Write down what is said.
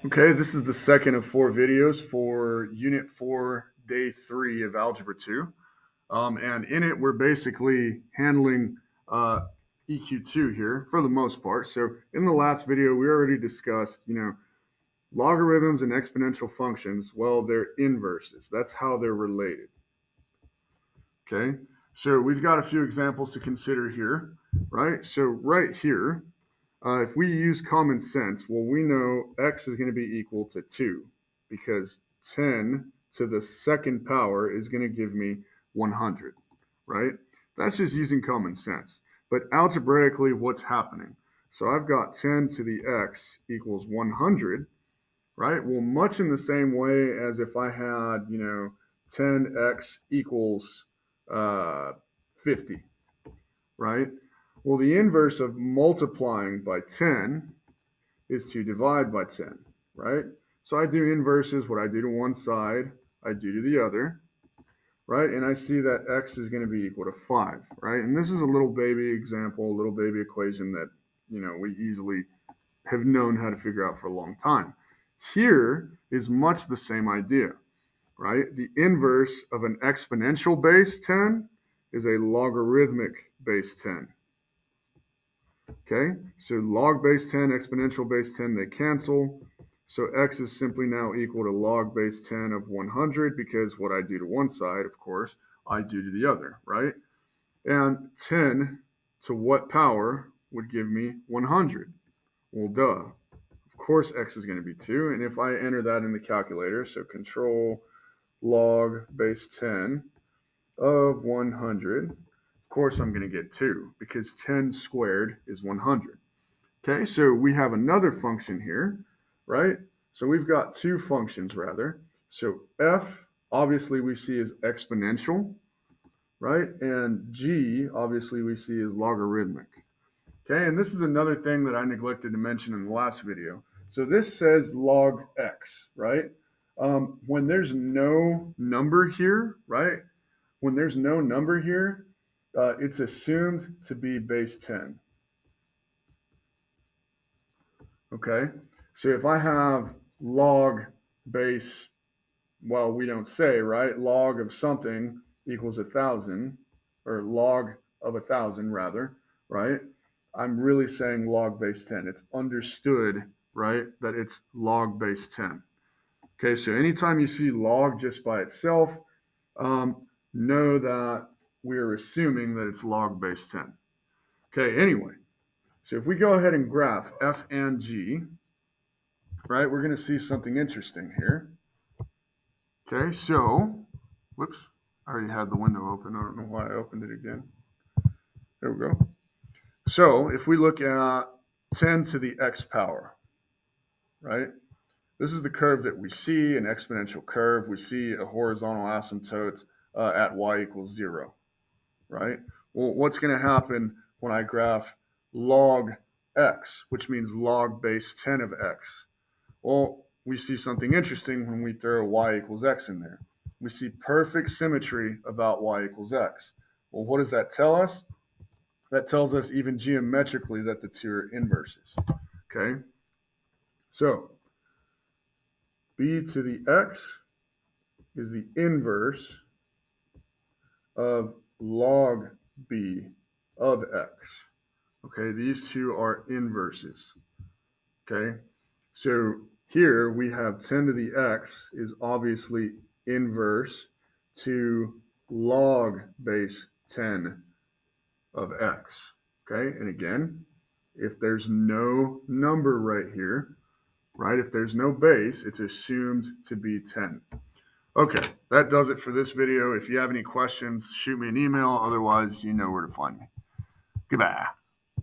Okay, this is the second of 4 videos for Unit 4, Day 3 of Algebra 2. And in it, we're basically handling EQ2 here for the most part. So in the last video, we already discussed, logarithms and exponential functions. Well, they're inverses. That's how they're related. Okay, so we've got a few examples to consider here, right? So right here, if we use common sense, well, we know x is going to be equal to 2 because 10 to the second power is going to give me 100, right? That's just using common sense. But algebraically, what's happening? So I've got 10 to the x equals 100, right? Well, much in the same way as if I had, 10x equals 50, right? Well, the inverse of multiplying by 10 is to divide by 10, right? So I do inverses. What I do to one side, I do to the other, right? And I see that x is going to be equal to 5, right? And this is a little baby example, a little baby equation that, we easily have known how to figure out for a long time. Here is much the same idea, right? The inverse of an exponential base 10 is a logarithmic base 10. Okay, so log base 10, exponential base 10, they cancel. So x is simply now equal to log base 10 of 100 because what I do to one side, of course, I do to the other, right? And 10 to what power would give me 100? Well, duh. Of course, x is going to be 2. And if I enter that in the calculator, so control log base 10 of 100, of course I'm going to get 2 because 10 squared is 100. Okay, so we have another function here, right? So we've got two functions rather. So f, obviously we see as exponential, right? And g, obviously we see as logarithmic. Okay, and this is another thing that I neglected to mention in the last video. So this says log x, right? When there's no number here, right? When there's no number here, it's assumed to be base 10. Okay, so if I have log base, well, we don't say, right? Log of something equals 1,000, or log of 1,000 rather, right? I'm really saying log base 10. It's understood, right, that it's log base 10. Okay, so anytime you see log just by itself, know that we're assuming that it's log base 10. Okay, anyway, so if we go ahead and graph f and g, right, we're going to see something interesting here. Okay, so, whoops, I already had the window open. I don't know why I opened it again. There we go. So if we look at 10 to the x power, right, this is the curve that we see, an exponential curve. We see a horizontal asymptote at y equals 0, right? Well, what's going to happen when I graph log x, which means log base 10 of x? Well, we see something interesting when we throw y equals x in there. We see perfect symmetry about y equals x. Well, what does that tell us? That tells us even geometrically that the two are inverses. Okay? So, b to the x is the inverse of log b of x. Okay, these two are inverses. Okay, so here we have 10 to the x is obviously inverse to log base 10 of x. Okay, and again, if there's no number right here, right, if there's no base, it's assumed to be 10. Okay, that does it for this video. If you have any questions, shoot me an email. Otherwise, you know where to find me. Goodbye.